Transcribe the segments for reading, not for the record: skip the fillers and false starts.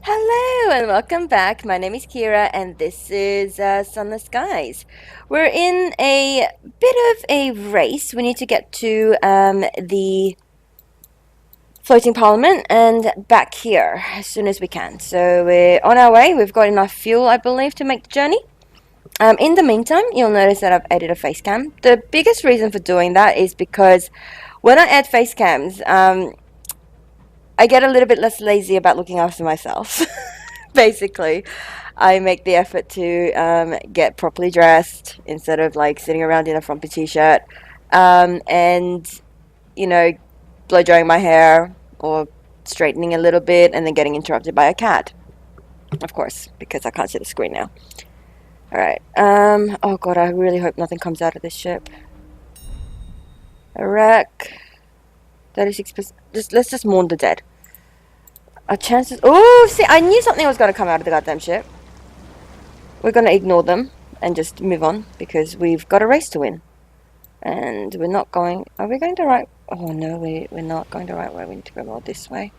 Hello and welcome back. My name is Kira and this is Sunless Skies. We're in a bit of a race. We need to get to the floating parliament and back here as soon as we can. So we're on our way. We've got enough fuel, I believe, to make the journey. In the meantime, you'll notice that I've added a face cam. The biggest reason for doing that is because when I add face cams, I get a little bit less lazy about looking after myself. Basically, I make the effort to get properly dressed instead of like sitting around in a frumpy t-shirt, and you know, blow drying my hair or straightening a little bit, and then getting interrupted by a cat. Of course, because I can't see the screen now. All right. Oh god, I really hope nothing comes out of this ship. A wreck. 36%. Let's just mourn the dead. Our chances. Oh, see, I knew something was gonna come out of the goddamn ship. We're gonna ignore them and just move on because we've got a race to win. And we're not going. Are we going the right? Oh no, we're not going the right way. We need to go more this way.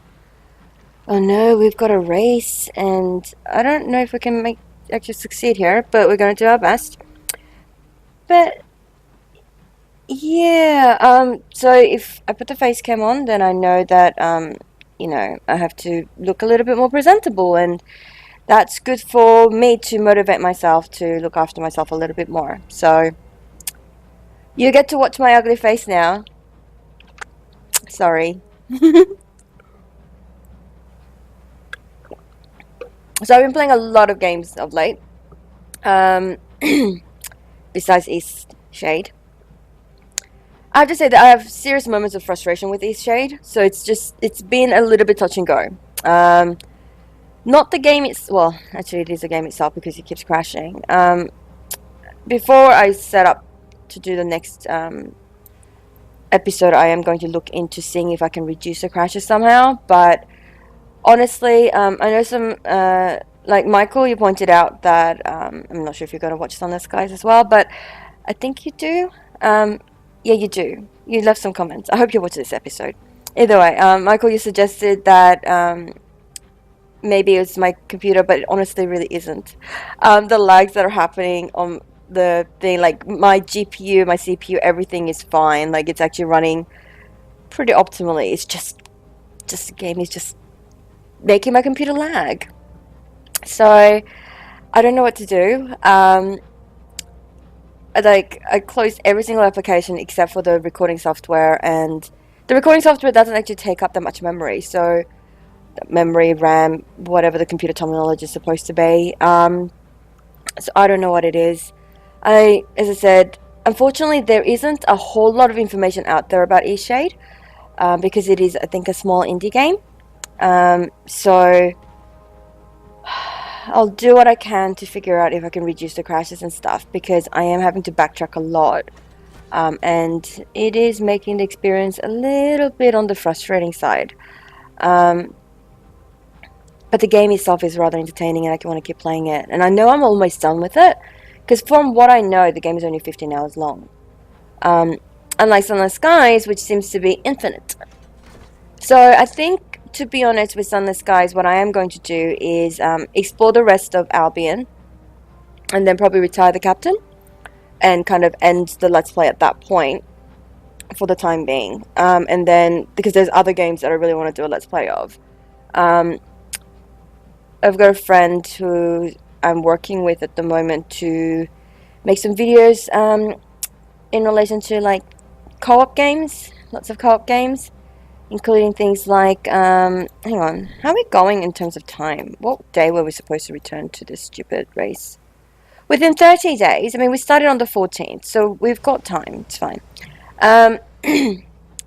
Oh no, we've got a race, and I don't know if we can actually succeed here, but we're going to do our best. But yeah, so if I put the face cam on, then I know that I have to look a little bit more presentable, and that's good for me to motivate myself to look after myself a little bit more. So you get to watch my ugly face now. Sorry. So I've been playing a lot of games of late. Um, besides East Shade. I have to say that I have serious moments of frustration with East Shade, so it's been a little bit touch and go. Um, Not the game well, actually it is a game itself because it keeps crashing. Before I set up to do the next episode, I am going to look into seeing if I can reduce the crashes somehow. But honestly, I know some like Michael, you pointed out that I'm not sure if you're going to watch Sunless Guys as well, but I think you do. Yeah, you do. You left some comments. I hope you watch this episode. Either way, Michael, you suggested that maybe it's my computer, but it honestly really isn't. The lags that are happening on the thing, like my GPU, my CPU, everything is fine. Like it's actually running pretty optimally. It's just the game is just making my computer lag. So I don't know what to do. I closed every single application except for the recording software, and the recording software doesn't actually take up that much memory. So memory, RAM, whatever the computer terminology is supposed to be. So I don't know what it is. As I said, unfortunately, there isn't a whole lot of information out there about Eastshade, because it is, I think, a small indie game. So I'll do what I can to figure out if I can reduce the crashes and stuff, because I am having to backtrack a lot. And it is making the experience a little bit on the frustrating side. Um, but the game itself is rather entertaining and I want to keep playing it. And I know I'm almost done with it, because from what I know, the game is only 15 hours long. Um, Unlike Sunless Skies, which seems to be infinite. So I think, to be honest, with Sunless Skies, what I am going to do is explore the rest of Albion, and then probably retire the captain, and kind of end the Let's Play at that point, for the time being. And then, because there's other games that I really want to do a Let's Play of. Um, I've got a friend who I'm working with at the moment to make some videos in relation to like co-op games, lots of co-op games, including things like, hang on, how are we going in terms of time? What day were we supposed to return to this stupid race? Within 30 days. I mean, we started on the 14th, so we've got time. It's fine. Um,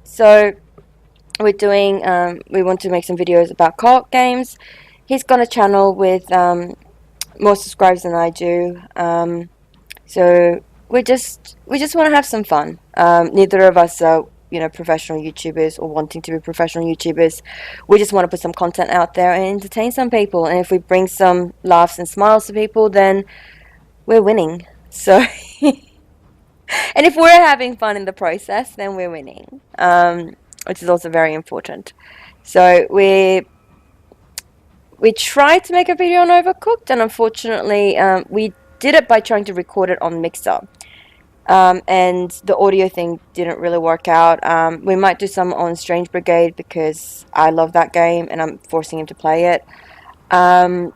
so we want to make some videos about co-op games. He's got a channel with more subscribers than I do. So we just want to have some fun. Neither of us are professional YouTubers or wanting to be professional YouTubers. We just want to put some content out there and entertain some people. And if we bring some laughs and smiles to people, then we're winning. So, and if we're having fun in the process, then we're winning, which is also very important. So we're We tried to make a video on Overcooked, and unfortunately, we did it by trying to record it on Mixer. And the audio thing didn't really work out. We might do some on Strange Brigade because I love that game and I'm forcing him to play it. And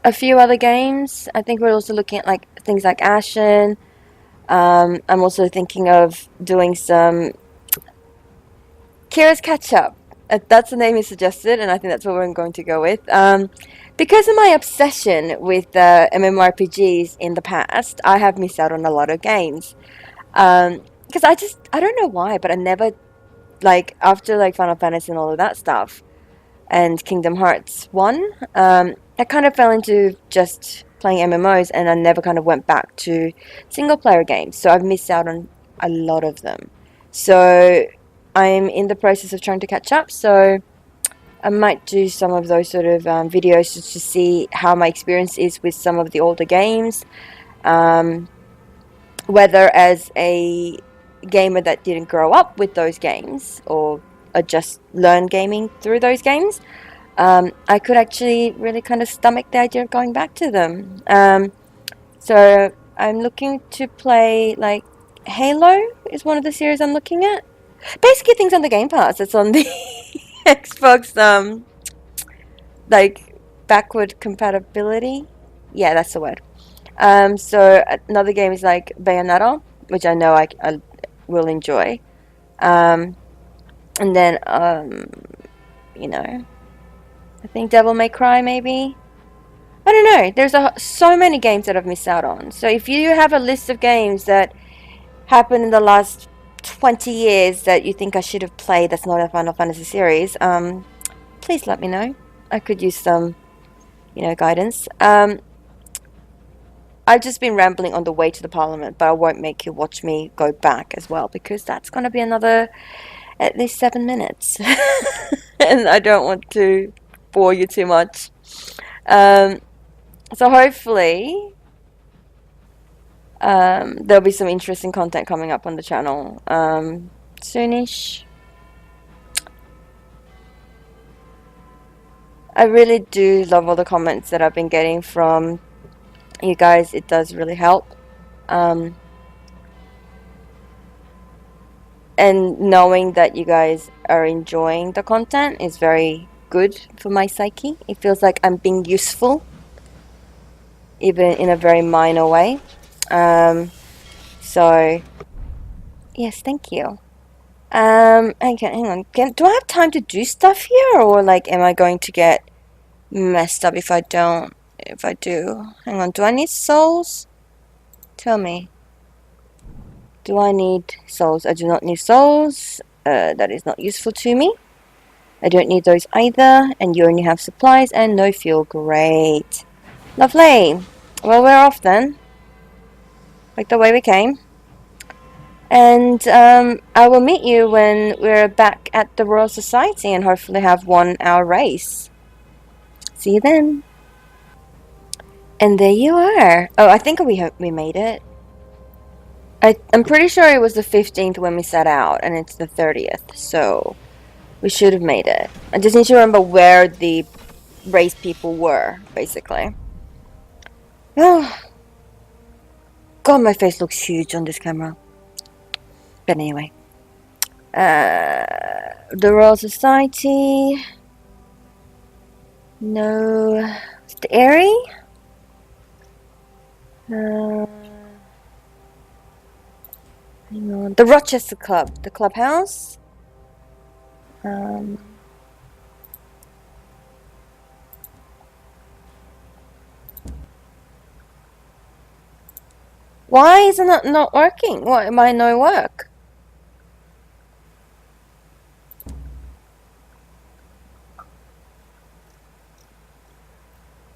a few other games. I think we're also looking at like things like Ashen. I'm also thinking of doing some Kira's Catch Up. That's the name he suggested, and I think that's what we're going to go with. Because of my obsession with MMORPGs in the past, I have missed out on a lot of games. Because I don't know why, but I never, like, after like Final Fantasy and all of that stuff, and Kingdom Hearts 1, I kind of fell into just playing MMOs, and I never kind of went back to single player games. So I've missed out on a lot of them. So I'm in the process of trying to catch up, so I might do some of those sort of videos just to see how my experience is with some of the older games. Whether as a gamer that didn't grow up with those games or just learn gaming through those games, I could actually really kind of stomach the idea of going back to them. So I'm looking to play, like, Halo is one of the series I'm looking at. Basically things on the Game Pass. It's on the Xbox, like, backward compatibility. Yeah, that's the word. So another game is like Bayonetta, which I know I will enjoy. And then, you know, I think Devil May Cry, maybe. I don't know. There's so many games that I've missed out on. So if you have a list of games that happened in the last 20 years that you think I should have played that's not a Final Fantasy series, please let me know. I could use some, guidance. I've just been rambling on the way to the Parliament, but I won't make you watch me go back as well, because that's going to be another at least 7 minutes. And I don't want to bore you too much. So hopefully there'll be some interesting content coming up on the channel soonish. I really do love all the comments that I've been getting from you guys. It does really help. And knowing that you guys are enjoying the content is very good for my psyche. It feels like I'm being useful, even in a very minor way. So yes, thank you. Hang on. Do I have time to do stuff here, or like, am I going to get messed up if I don't? If I do, hang on. Do I need souls? Tell me. Do I need souls? I do not need souls. That is not useful to me. I don't need those either. And you only have supplies and no fuel. Great. Lovely. Well, we're off then. Like the way we came. And I will meet you when we're back at the Royal Society and hopefully have won our race. See you then. And there you are. Oh, I think we made it. I'm pretty sure it was the 15th when we set out, and it's the 30th, so we should have made it. I just need to remember where the race people were, basically. Oh, God, my face looks huge on this camera. But anyway. The Royal Society. No. The Airy? Hang on. The Rochester Club. The clubhouse. Why is it not working? Why am I no work?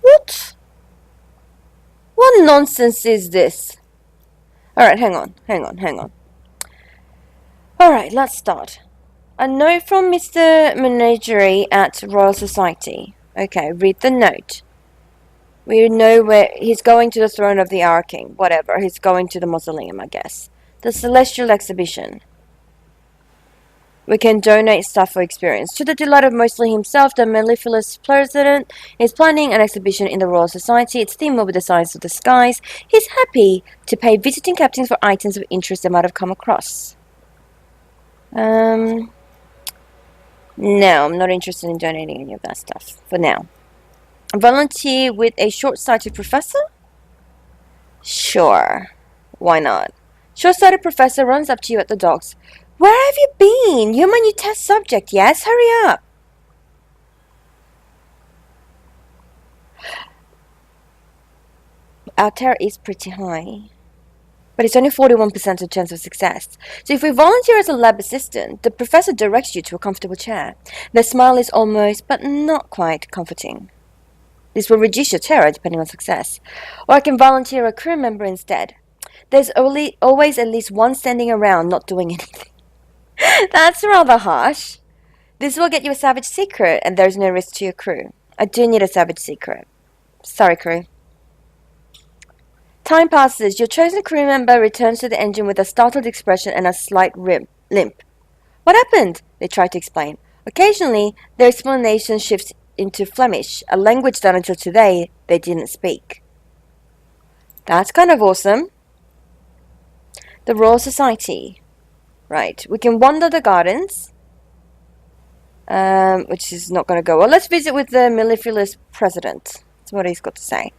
What? What nonsense is this? Alright, hang on. Alright, let's start. A note from Mr. Menagerie at Royal Society. Okay, read the note. We know where he's going to the throne of the Our King. Whatever, he's going to the mausoleum, I guess. The Celestial Exhibition. We can donate stuff for experience. To the delight of mostly himself, the mellifluous president is planning an exhibition in the Royal Society. Its theme will be the science of the skies. He's happy to pay visiting captains for items of interest they might have come across. No, I'm not interested in donating any of that stuff for now. Volunteer with a short-sighted professor? Sure. Why not? Short-sighted professor runs up to you at the docks. Where have you been? You're my new test subject, yes? Hurry up. Our terror is pretty high. But it's only 41% of chance of success. So if we volunteer as a lab assistant, the professor directs you to a comfortable chair. The smile is almost, but not quite, comforting. This will reduce your terror depending on success. Or I can volunteer a crew member instead. There's always at least one standing around not doing anything. That's rather harsh. This will get you a savage secret, and there's no risk to your crew. I do need a savage secret. Sorry, crew. Time passes. Your chosen crew member returns to the engine with a startled expression and a slight limp. What happened? They try to explain. Occasionally, their explanation shifts into Flemish, a language that until today they didn't speak. That's kind of awesome. The Royal Society. Right. We can wander the gardens. Which is not going to go well. Let's visit with the mellifluous president. That's what he's got to say.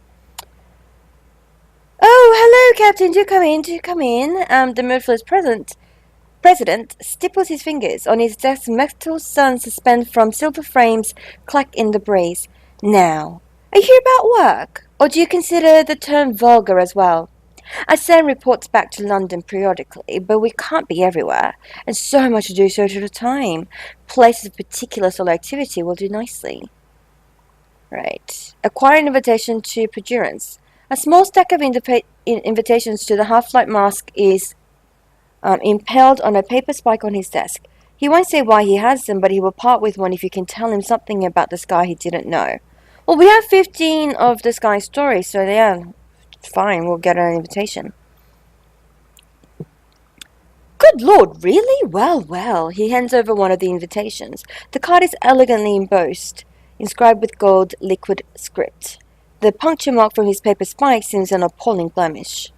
Oh, hello, Captain. Do come in. Do come in. The mellifluous president stipples his fingers. On his desk, metal suns suspend from silver frames clack in the breeze. Now, are you here about work? Or do you consider the term vulgar as well? I send reports back to London periodically, but we can't be everywhere, and so much to do so at a time. Places of particular solar activity will do nicely. Right. Acquire an invitation to Perdurance. A small stack of invitations to the half-light mask is impaled on a paper spike on his desk. He won't say why he has them, but he will part with one if you can tell him something about the sky he didn't know. Well, we have 15 of the sky stories, so yeah, fine, we'll get an invitation. Good Lord, really? Well, well. He hands over one of the invitations. The card is elegantly embossed, inscribed with gold liquid script. The puncture mark from his paper spike seems an appalling blemish.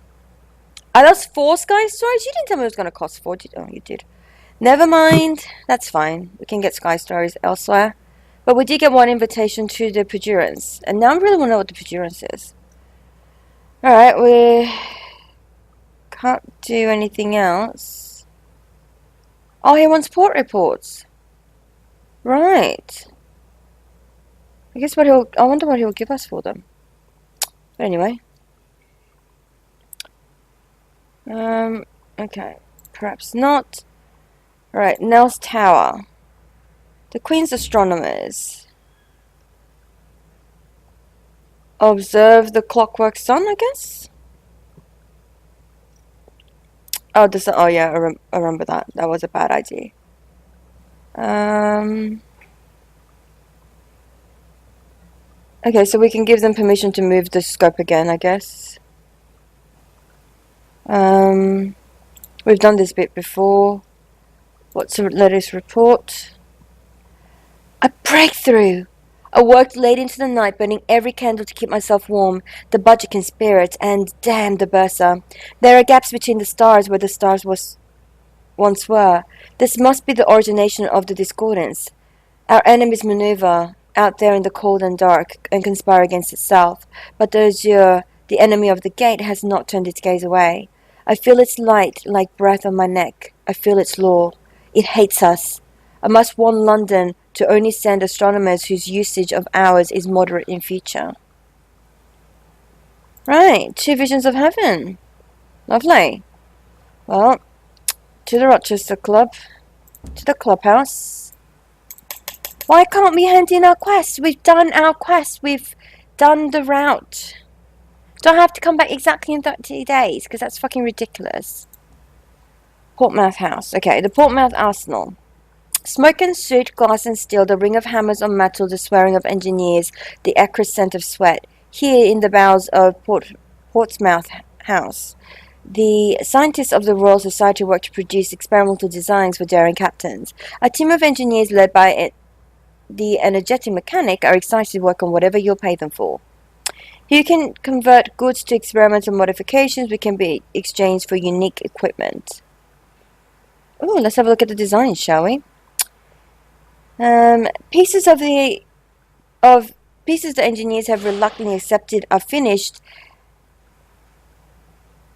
Are those 4 sky stories? You didn't tell me it was going to cost 4. Oh, you did. Never mind. That's fine. We can get sky stories elsewhere. But we did get one invitation to the Perdurance. And now I really want to know what the Perdurance is. Alright, we can't do anything else. Oh, he wants port reports. Right. I wonder what he'll give us for them. But anyway. Okay. Perhaps not. Alright, Nell's Tower. The Queen's Astronomers. Observe the clockwork sun, I guess? Oh, oh yeah, I remember that. That was a bad idea. Okay, so we can give them permission to move the scope again, I guess. We've done this bit before. What's the latest report? A breakthrough! I worked late into the night, burning every candle to keep myself warm. The budget can spare it, and damn the Bursa. There are gaps between the stars where the stars once were. This must be the origination of the discordance. Our enemies maneuver out there in the cold and dark and conspire against itself. But the azure, the enemy of the gate, has not turned its gaze away. I feel its light like breath on my neck. I feel its law. It hates us. I must warn London to only send astronomers whose usage of hours is moderate in future. Right, 2 visions of heaven. Lovely. Well, to the Rochester Club. To the clubhouse. Why can't we hand in our quest? We've done our quest. We've done the route. Do I have to come back exactly in 30 days? Because that's fucking ridiculous. Portsmouth House. Okay, the Portsmouth Arsenal. Smoke and soot, glass and steel, the ring of hammers on metal, the swearing of engineers, the acrid scent of sweat. Here in the bowels of Portsmouth House. The scientists of the Royal Society work to produce experimental designs for daring captains. A team of engineers led by the energetic mechanic are excited to work on whatever you'll pay them for. You can convert goods to experimental modifications which can be exchanged for unique equipment. Oh, let's have a look at the designs, shall we? Pieces of pieces the engineers have reluctantly accepted are finished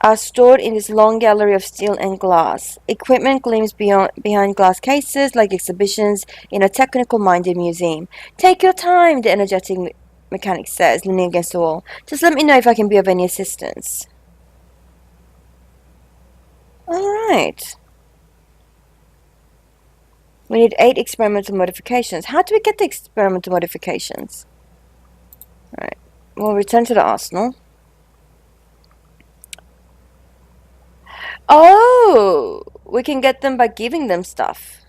are stored in this long gallery of steel and glass. Equipment gleams behind glass cases like exhibitions in a technical-minded museum. Take your time, the energetic mechanic says, leaning against the wall. Just let me know if I can be of any assistance. Alright. We need 8 experimental modifications. How do we get the experimental modifications? Alright. We'll return to the arsenal. Oh! We can get them by giving them stuff.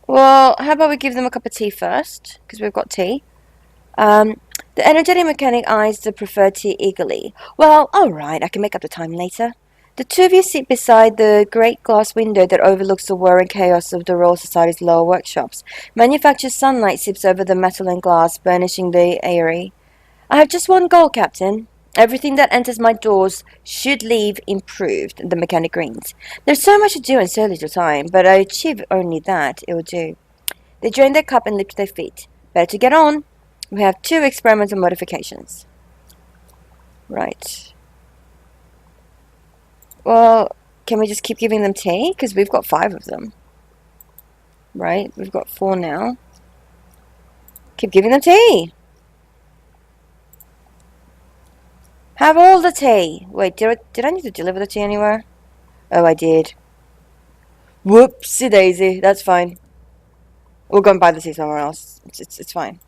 Well, how about we give them a cup of tea first? Because we've got tea. The energetic mechanic eyes the preferred tea eagerly. Well, alright, I can make up the time later. The two of you sit beside the great glass window that overlooks the whir and chaos of the Royal Society's lower workshops. Manufactured sunlight sips over the metal and glass, burnishing the area. I have just one goal, Captain. Everything that enters my doors should leave improved, the mechanic grins. There's so much to do and so little time, but I achieve only that, it will do. They drain their cup and leap to their feet. Better to get on. We have 2 experimental modifications. Right. Well, can we just keep giving them tea? Because we've got 5 of them. Right, we've got 4 now. Keep giving them tea. Have all the tea. Wait, did I need to deliver the tea anywhere? Oh, I did. Whoopsie daisy. That's fine. We'll go and buy the tea somewhere else. It's fine.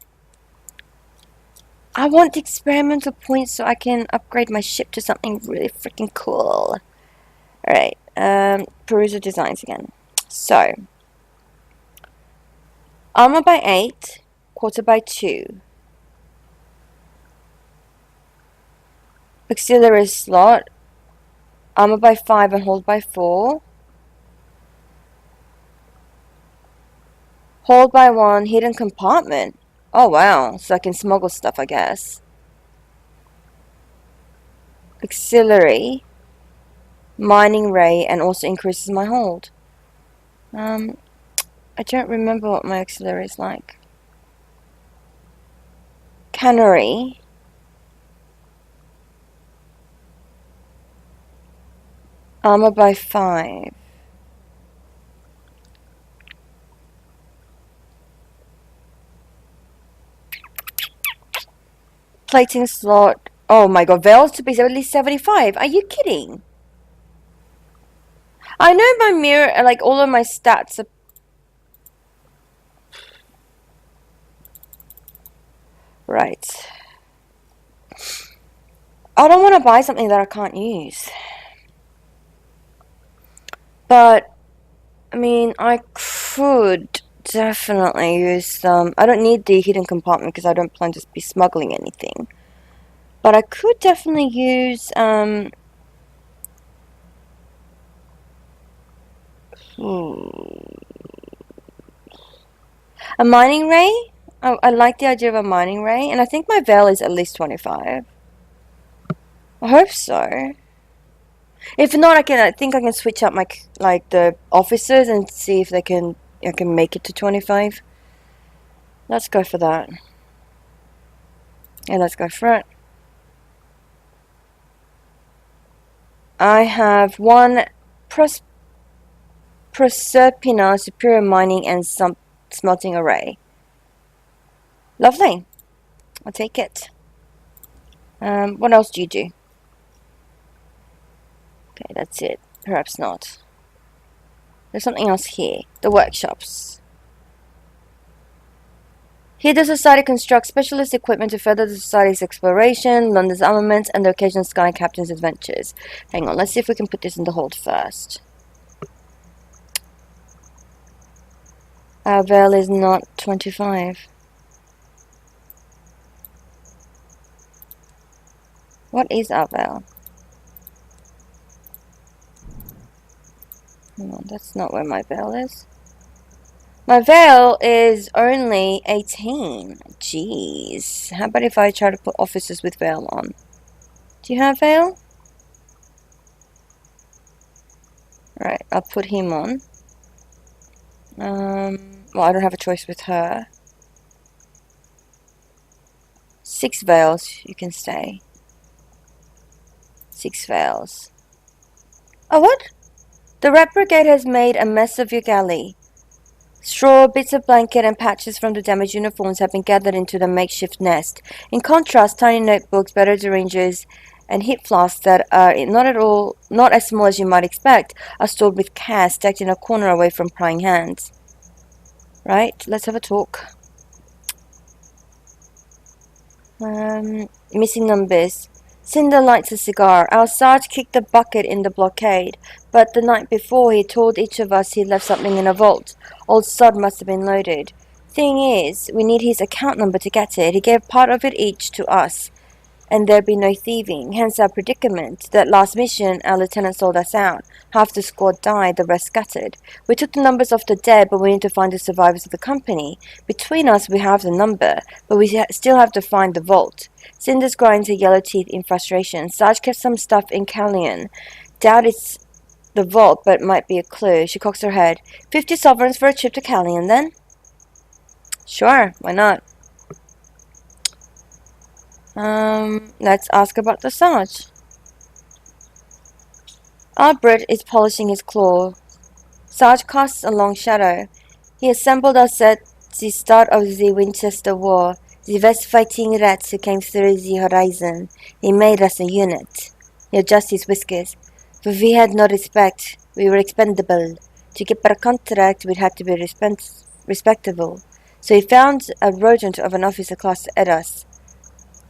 I want the experimental points so I can upgrade my ship to something really freaking cool. Alright, peruse the designs again. So, armor by 8, quarter by 2. Auxiliary slot, armor by 5 and hold by 4. Hold by 1, hidden compartment. Oh wow, so I can smuggle stuff, I guess. Auxiliary, mining ray, and also increases my hold. I don't remember what my auxiliary is like. Cannery. Armor by 5. Plating slot. Oh my god, Veils to be at least 75. Are you kidding? I know my mirror, like all of my stats are... Right. I don't want to buy something that I can't use. But, I mean, I could definitely use some... I don't need the hidden compartment because I don't plan to be smuggling anything. But I could definitely use, a mining ray? Oh, I like the idea of a mining ray, and I think my veil is at least 25. I hope so. If not, I think I can switch up my the officers and see if I can make it to 25. Let's go for that. Yeah, let's go for it. I have 1 Proserpina superior mining and some smelting array. Lovely. I'll take it. What else do you do? Okay, that's it. Perhaps not. There's something else here. The workshops. Here the Society constructs specialist equipment to further the Society's exploration, London's armaments, and the occasional Sky Captain's adventures. Hang on, let's see if we can put this in the hold first. Our veil is not 25. What is our veil? No, that's not where my veil is. My veil is only 18. Jeez. How about if I try to put officers with veil on? Do you have veil? Right, I'll put him on. Well, I don't have a choice with her. 6 veils, you can stay. 6 veils. Oh, what? The Rat Brigade has made a mess of your galley. Straw, bits of blanket, and patches from the damaged uniforms have been gathered into the makeshift nest. In contrast, tiny notebooks, battered syringes, and hip flasks that are not as small as you might expect, are stored with care, stacked in a corner away from prying hands. Right, let's have a talk. Missing numbers. Cinder lights a cigar. Our Sarge kicked the bucket in the blockade, but the night before he told each of us he left something in a vault. Old Sod must have been loaded. Thing is, we need his account number to get it. He gave part of it each to us, and there'd be no thieving, hence our predicament. That last mission, our lieutenant sold us out. Half the squad died, the rest scattered. We took the numbers off the dead, but we need to find the survivors of the company. Between us, we have the number, but we still have to find the vault. Cinders grinds her yellow teeth in frustration. Sarge kept some stuff in Callion. Doubt it's the vault, but it might be a clue. She cocks her head. 50 sovereigns for a trip to Callion, then? Sure, why not? Let's ask about the Sarge. Albert is polishing his claw. Sarge casts a long shadow. He assembled us at the start of the Winchester War, the best fighting rats who came through the horizon. He made us a unit. He adjusts his whiskers. But we had no respect. We were expendable. To keep our contract, we'd had to be respectable. So he found a rodent of an officer class to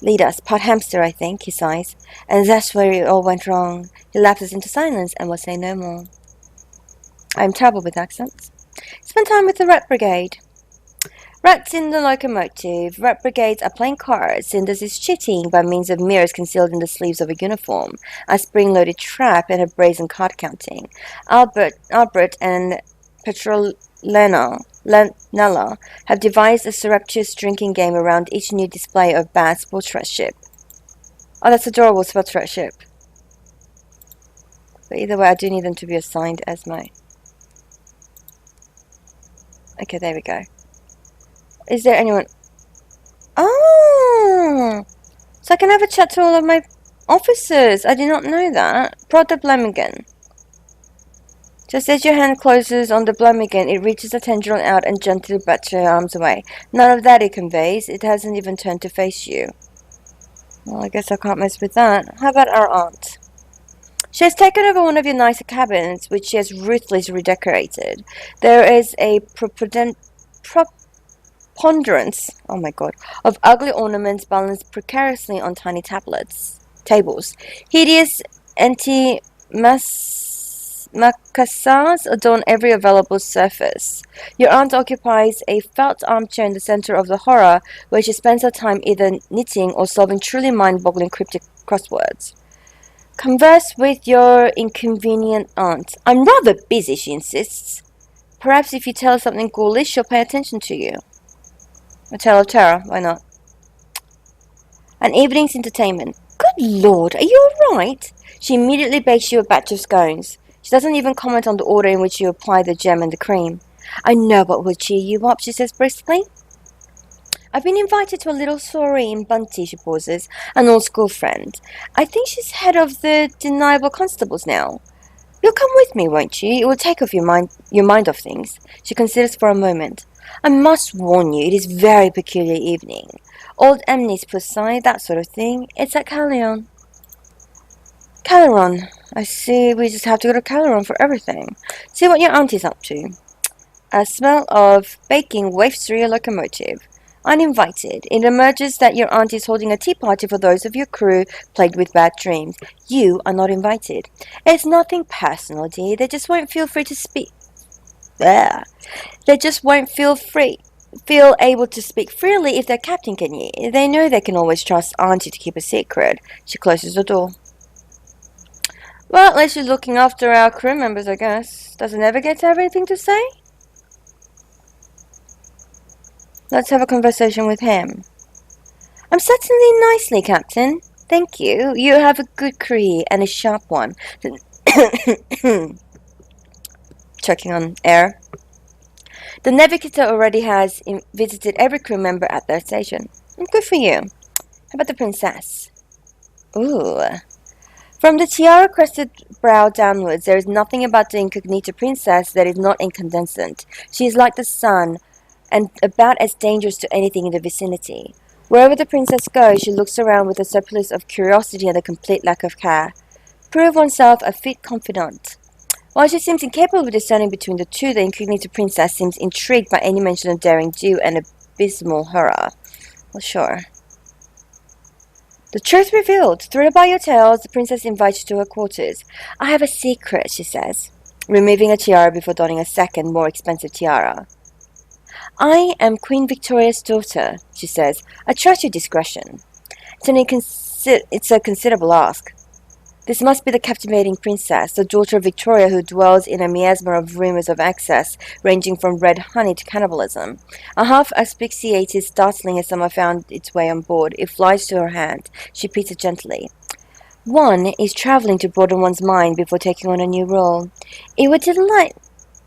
lead us. Part hamster, I think, he sighs. And that's where it all went wrong. He lapses into silence and will say no more. I'm terrible with accents. Spend time with the Rat Brigade. Rats in the locomotive. Rat Brigades are playing cards. Cinders is cheating by means of mirrors concealed in the sleeves of a uniform, a spring-loaded trap, and a brazen card counting. Albert and Petronella have devised a surreptitious drinking game around each new display of bad sportsrat ship. Oh, that's adorable, sportsrat ship. But either way, I do need them to be assigned as my... Okay, there we go. Is there anyone... Oh! So I can have a chat to all of my officers. I did not know that. Prod the Blemigan. Just as your hand closes on the Blemigan, it reaches a tendril out and gently bats your arms away. None of that it conveys. It hasn't even turned to face you. Well, I guess I can't mess with that. How about our aunt? She has taken over one of your nicer cabins, which she has ruthlessly redecorated. There is a preponderance, oh my god, of ugly ornaments balanced precariously on tiny tables. Hideous anti-macassars adorn every available surface. Your aunt occupies a felt armchair in the center of the horror, where she spends her time either knitting or solving truly mind-boggling cryptic crosswords. Converse with your inconvenient aunt. I'm rather busy, she insists. Perhaps if you tell her something ghoulish, she'll pay attention to you. A tale of terror, why not? An evening's entertainment. Good lord, are you alright? She immediately bakes you a batch of scones. She doesn't even comment on the order in which you apply the jam and the cream. I know what will cheer you up, she says briskly. I've been invited to a little soiree in Bunty, she pauses, an old school friend. I think she's head of the deniable constables now. You'll come with me, won't you? It will take off your mind off things. She considers for a moment. I must warn you, it is a very peculiar evening. Old Amnes per se, that sort of thing. It's at Callion. Caleron. I see we just have to go to Caleron for everything. See what your auntie's up to. A smell of baking wafts through your locomotive. Uninvited, it emerges that your aunt is holding a tea party for those of your crew plagued with bad dreams. You are not invited. It's nothing personal, dear. They just won't feel free to speak. They just won't feel free. feel able to speak freely if their captain can hear. They know they can always trust Auntie to keep a secret. She closes the door. Well, at least she's looking after our crew members, I guess. Does it never get to have anything to say? Let's have a conversation with him. I'm settling nicely, Captain. Thank you. You have a good career and a sharp one. Checking on air. The navigator already has visited every crew member at their station. Good for you. How about the princess? Ooh. From the tiara-crested brow downwards, there is nothing about the incognito princess that is not incandescent. She is like the sun, and about as dangerous to anything in the vicinity. Wherever the princess goes, she looks around with a surplus of curiosity and a complete lack of care. Prove oneself a fit confidant. While she seems incapable of discerning between the two, the incognito princess seems intrigued by any mention of daring do and abysmal horror. Well, sure. The truth revealed. Thrilled by your tales, the princess invites you to her quarters. I have a secret, she says, removing a tiara before donning a second, more expensive tiara. I am Queen Victoria's daughter, she says. I trust your discretion. It's a considerable ask. This must be the captivating princess, the daughter of Victoria who dwells in a miasma of rumors of excess, ranging from red honey to cannibalism. A half-asphyxiated startling as summer found its way on board. It flies to her hand. She beats it gently. One is travelling to broaden one's mind before taking on a new role. It would delight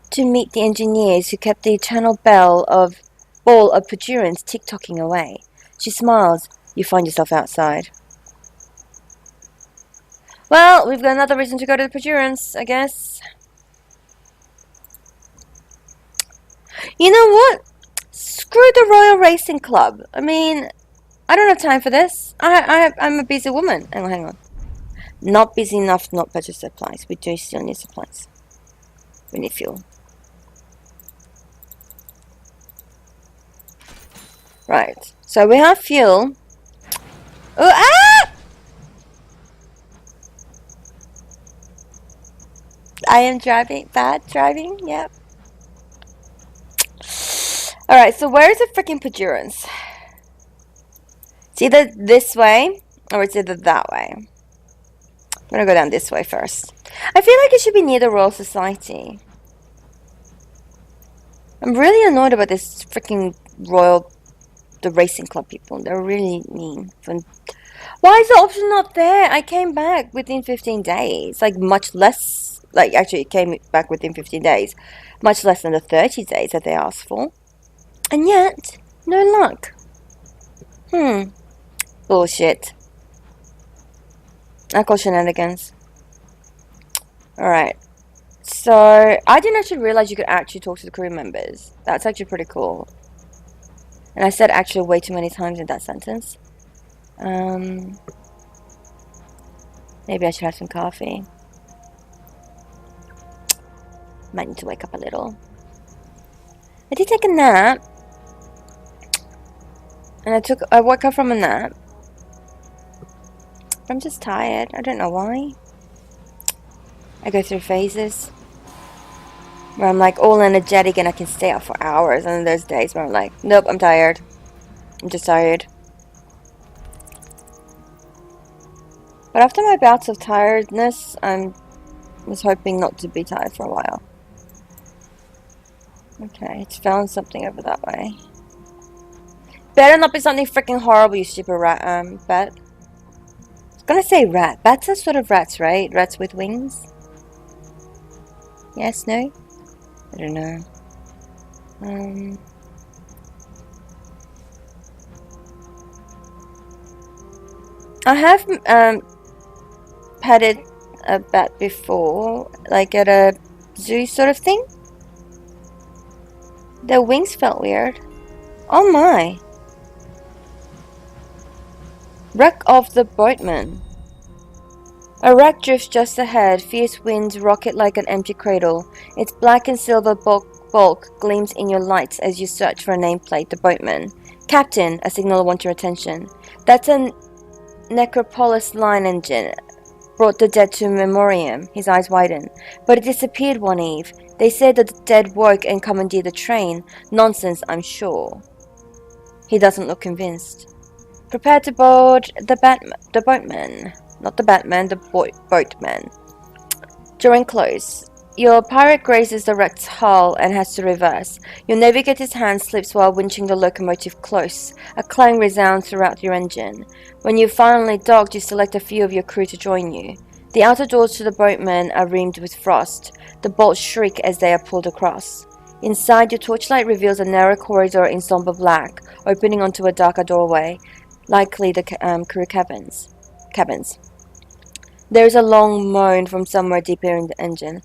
to meet the engineers who kept the eternal ball of Perdurance tick-tocking away. She smiles. You find yourself outside. Well, we've got another reason to go to the Perdurance, I guess. You know what? Screw the Royal Racing Club. I mean, I don't have time for this. I'm a busy woman. Hang on. Not busy enough to not purchase supplies. We do still need supplies. We need fuel. Right. So we have fuel. Oh, ah! I am bad driving, yep. Alright, so where is the freaking Perdurance? It's either this way, or it's either that way. I'm gonna go down this way first. I feel like it should be near the Royal Society. I'm really annoyed about this freaking the racing club people. They're really mean. Why is the option not there? I came back within 15 days. Like, much less. Like, actually, it came back within 15 days. Much less than the 30 days that they asked for. And yet, no luck. Bullshit. I call shenanigans. Alright. So, I didn't actually realize you could actually talk to the crew members. That's actually pretty cool. And I said actually way too many times in that sentence. Maybe I should have some coffee. Might need to wake up a little. I did take a nap. And I woke up from a nap. I'm just tired. I don't know why. I go through phases where I'm like all energetic and I can stay up for hours, and then there's days where I'm like, nope, I'm tired. I'm just tired. But after my bouts of tiredness, I was hoping not to be tired for a while. Okay, it's found something over that way. Better not be something freaking horrible, you stupid rat, bat. I was gonna say rat. Bats are sort of rats, right? Rats with wings? Yes, no? I don't know. I have, petted a bat before, like at a zoo sort of thing. Their wings felt weird. Oh my. Wreck of the boatman. A wreck drifts just ahead. Fierce winds rock it like an empty cradle. Its black and silver bulk gleams in your lights as you search for a nameplate. The boatman. Captain, a signal wants your attention. That's a necropolis line engine. Brought the dead to memoriam. His eyes widen. But it disappeared one eve. They say that the dead woke and commandeered the train. Nonsense, I'm sure. He doesn't look convinced. Prepare to board the boatman. Not the Batman, the boatman. Drawing close. Your pirate grazes the wrecked hull and has to reverse. Your navigator's hand slips while winching the locomotive close. A clang resounds throughout your engine. When you've finally docked, you select a few of your crew to join you. The outer doors to the boatman are rimmed with frost. The bolts shriek as they are pulled across. Inside, your torchlight reveals a narrow corridor in somber black, opening onto a darker doorway, likely the crew cabins. There is a long moan from somewhere deeper in the engine.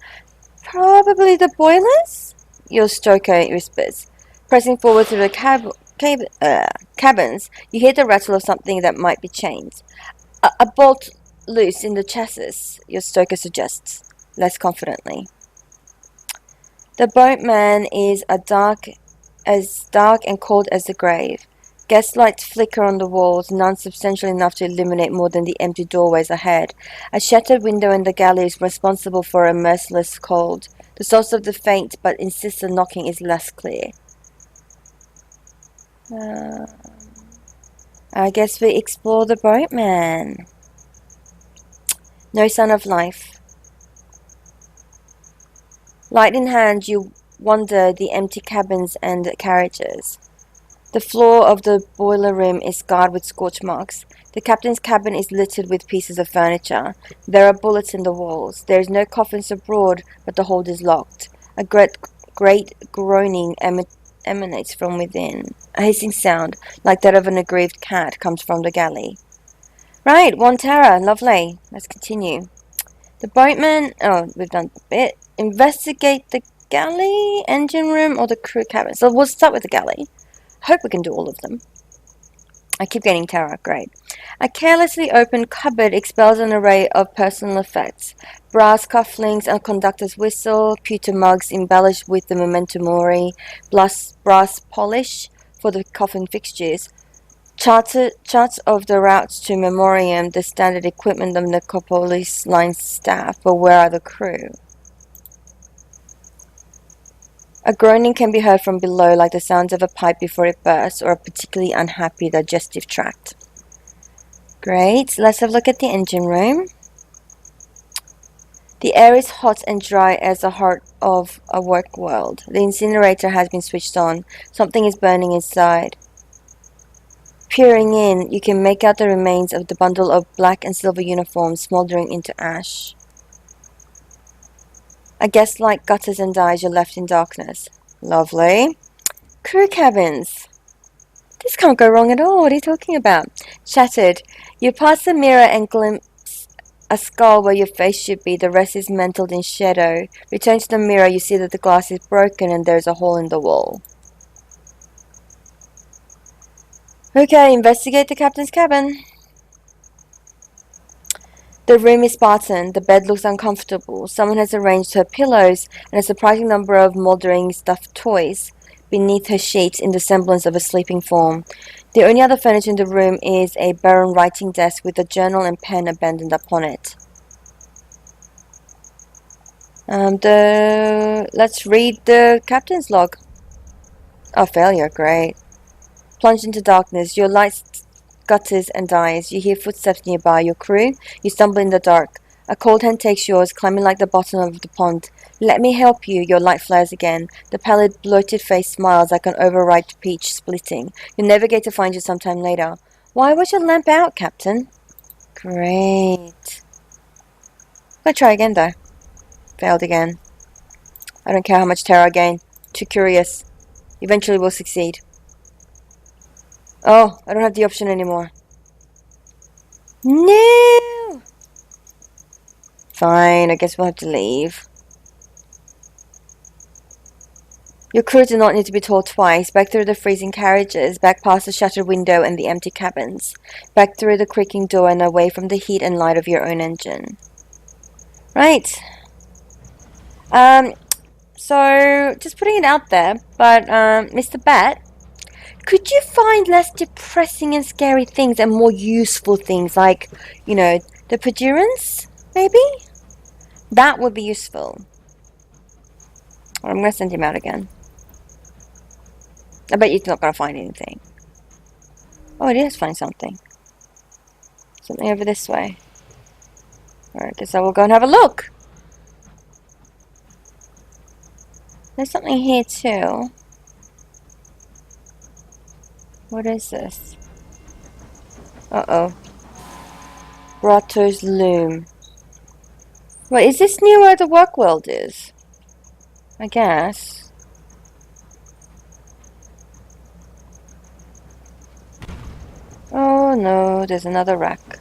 Probably the boilers? Your stoker whispers. Pressing forward through the cabins, you hear the rattle of something that might be chained. A bolt loose in the chassis, your stoker suggests, less confidently. The boatman is as dark and cold as the grave. Gaslights flicker on the walls, none substantial enough to illuminate more than the empty doorways ahead. A shattered window in the galley is responsible for a merciless cold. The source of the faint but insistent knocking is less clear. I guess we explore the boatman. No sign of life. Light in hand, you wander the empty cabins and carriages. The floor of the boiler room is scarred with scorch marks. The captain's cabin is littered with pieces of furniture. There are bullets in the walls. There is no coffins abroad, but the hold is locked. A great groaning emanates from within. A hissing sound, like that of an aggrieved cat, comes from the galley. Right, 1 Terra, lovely. Let's continue. The boatman, we've done a bit. Investigate the galley, engine room, or the crew cabin. So we'll start with the galley. Hope we can do all of them. I keep getting Terra, great. A carelessly opened cupboard expels an array of personal effects. Brass cufflinks, a conductor's whistle, pewter mugs embellished with the memento mori, brass polish for the coffin fixtures, charts of the routes to memoriam, the standard equipment of the Necropolis line staff, but where are the crew? A groaning can be heard from below, like the sounds of a pipe before it bursts, or a particularly unhappy digestive tract. Great, let's have a look at the engine room. The air is hot and dry as the heart of a work world. The incinerator has been switched on. Something is burning inside. Peering in, you can make out the remains of the bundle of black and silver uniforms smoldering into ash. A gaslight gutters and dies, you're left in darkness. Lovely. Crew cabins. This can't go wrong at all. What are you talking about? Shattered. You pass the mirror and glimpse a skull where your face should be. The rest is mantled in shadow. Return to the mirror. You see that the glass is broken and there's a hole in the wall. Okay, investigate the captain's cabin. The room is spartan. The bed looks uncomfortable. Someone has arranged her pillows and a surprising number of mouldering stuffed toys beneath her sheets in the semblance of a sleeping form. The only other furniture in the room is a barren writing desk with a journal and pen abandoned upon it. Let's read the captain's log. Oh, failure, great. Plunged into darkness, your light gutters and dies. You hear footsteps nearby. Your crew? You stumble in the dark. A cold hand takes yours, climbing like the bottom of the pond. Let me help you. Your light flares again. The pallid, bloated face smiles like an overripe peach splitting. Your navigator finds you sometime later. Why was your lamp out, Captain? Great. I'm gonna try again, though. Failed again. I don't care how much terror I gain. Too curious. Eventually we'll succeed. Oh, I don't have the option anymore. No! Fine, I guess we'll have to leave. Your crew do not need to be told twice. Back through the freezing carriages, back past the shuttered window and the empty cabins. Back through the creaking door and away from the heat and light of your own engine. Right. So, just putting it out there, but, Mr. Bat, could you find less depressing and scary things and more useful things like, you know, the Perdurance, maybe? That would be useful. Or I'm gonna send him out again. I bet he's not gonna find anything. Oh, it is find something. Something over this way. Alright, guess I will go and have a look. There's something here too. What is this? Uh-oh. Grotto's Loom. Wait, is this near where the work world is? I guess. Oh no, there's another rack.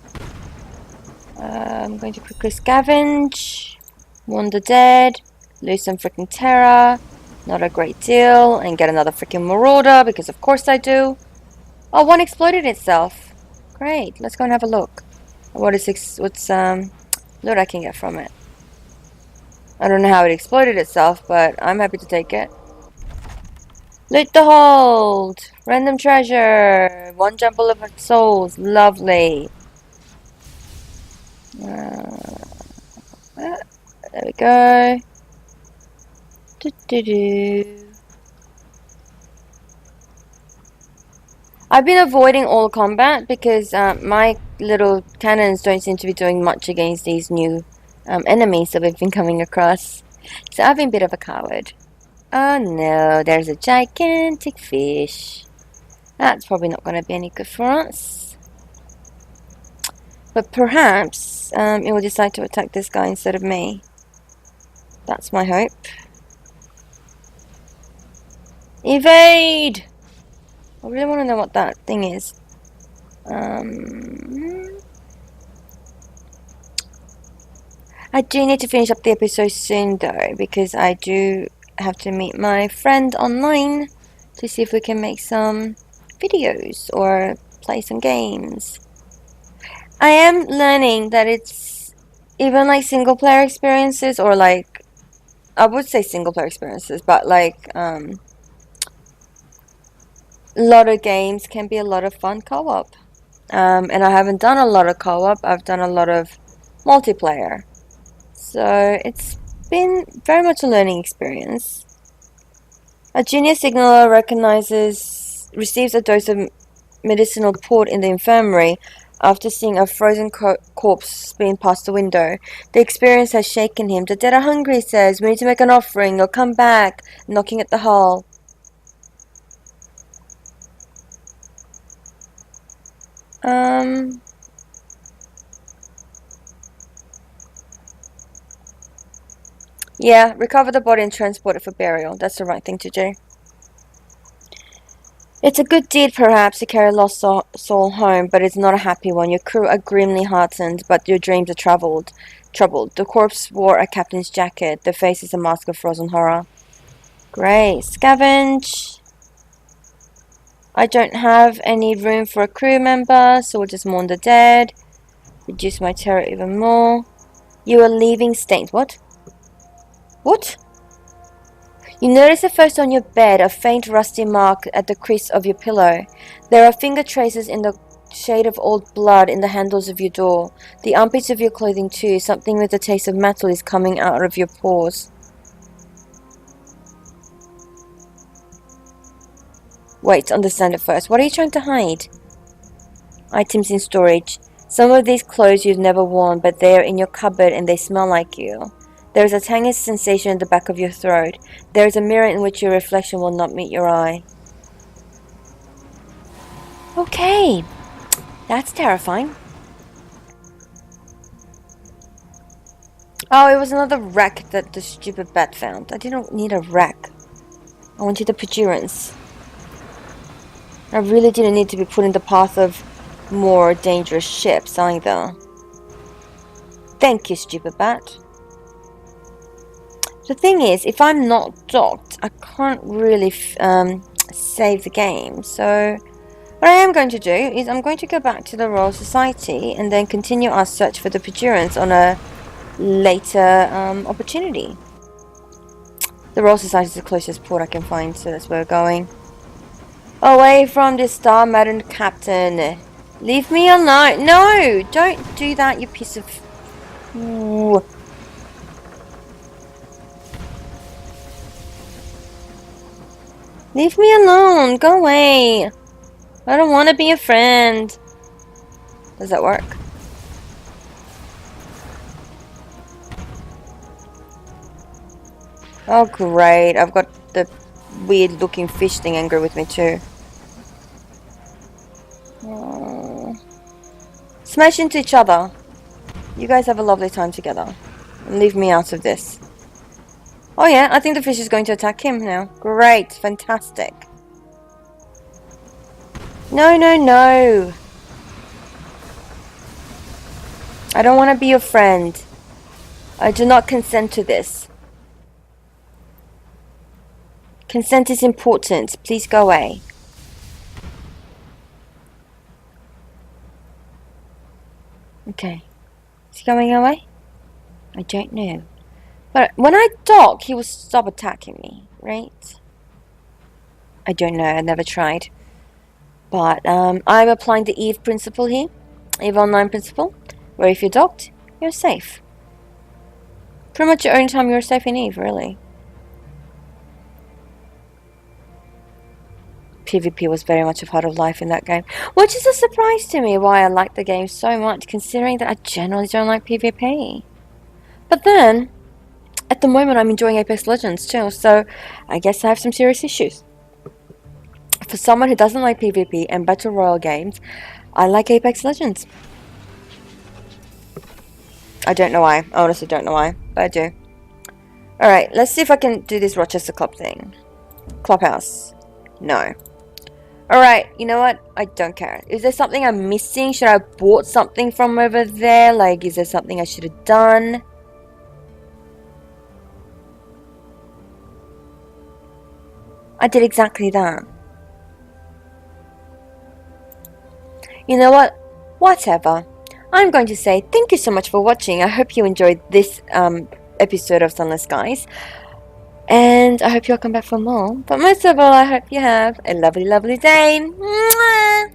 I'm going to quickly scavenge. Warn the dead. Lose some freaking terror. Not a great deal. And get another freaking marauder, because of course I do. Oh, one exploded itself. Great, let's go and have a look. What's loot I can get from it. I don't know how it exploded itself, but I'm happy to take it. Loot the hold! Random treasure! One jumble of souls. Lovely. There we go. I've been avoiding all combat because my little cannons don't seem to be doing much against these new enemies that we've been coming across. So I've been a bit of a coward. Oh no, there's a gigantic fish. That's probably not going to be any good for us. But perhaps it will decide to attack this guy instead of me. That's my hope. Evade! I really want to know what that thing is. I do need to finish up the episode soon though, because I do have to meet my friend online to see if we can make some videos or play some games. I am learning that it's even like single player experiences, or like, I would say single player experiences, but like a lot of games can be a lot of fun co-op. And I haven't done a lot of co-op, I've done a lot of multiplayer. So it's been very much a learning experience. A junior signaler receives a dose of medicinal poured in the infirmary after seeing a frozen corpse being past the window. The experience has shaken him. The dead are hungry, he says. We need to make an offering or come back, knocking at the hull. Yeah, recover the body and transport it for burial. That's the right thing to do. It's a good deed, perhaps, to carry a lost soul home, but it's not a happy one. Your crew are grimly heartened, but your dreams are troubled. The corpse wore a captain's jacket. The face is a mask of frozen horror. Great. Scavenge. I don't have any room for a crew member, so we'll just mourn the dead. Reduce my terror even more. You are leaving stains. What? What? You notice at first on your bed a faint rusty mark at the crease of your pillow. There are finger traces in the shade of old blood in the handles of your door. The armpits of your clothing too. Something with a taste of metal is coming out of your pores. Wait, understand it first. What are you trying to hide? Items in storage. Some of these clothes you've never worn, but they are in your cupboard and they smell like you. There is a tangy sensation in the back of your throat. There is a mirror in which your reflection will not meet your eye. Okay, that's terrifying. Oh, it was another wreck that the stupid bat found. I didn't need a wreck. I wanted the Perdurance. I really didn't need to be put in the path of more dangerous ships either. Thank you, stupid bat. The thing is, if I'm not docked, I can't really save the game. So what I am going to do is I'm going to go back to the Royal Society and then continue our search for the Perdurance on a later opportunity. The Royal Society is the closest port I can find, so that's where we're going. Away from this star-maddened captain. Leave me alone. No! Don't do that, you piece of... Ooh. Leave me alone. Go away. I don't want to be a friend. Does that work? Oh, great. I've got the weird looking fish thing angry with me too. Oh. Smash into each other. You guys have a lovely time together. And leave me out of this. Oh yeah, I think the fish is going to attack him now. Great. Fantastic. No, no, no. I don't want to be your friend. I do not consent to this. Consent is important. Please go away. Okay. Is he going away? I don't know. But when I dock, he will stop attacking me, right? I don't know. I never tried. But I'm applying the Eve principle here. Eve Online principle. Where if you're docked, you're safe. Pretty much your own time you're safe in Eve, really. PvP was very much a part of life in that game. Which is a surprise to me why I like the game so much, considering that I generally don't like PvP. But then, at the moment I'm enjoying Apex Legends too, so I guess I have some serious issues. For someone who doesn't like PvP and Battle Royale games, I like Apex Legends. I don't know why. I honestly don't know why, but I do. Alright, let's see if I can do this Rochester Club thing. Clubhouse. No. Alright, you know what? I don't care. Is there something I'm missing? Should I have bought something from over there? Like, is there something I should have done? I did exactly that. You know what? Whatever. I'm going to say thank you so much for watching. I hope you enjoyed this episode of Sunless, guys. And I hope you'll come back for more. But most of all, I hope you have a lovely, lovely day. Mwah!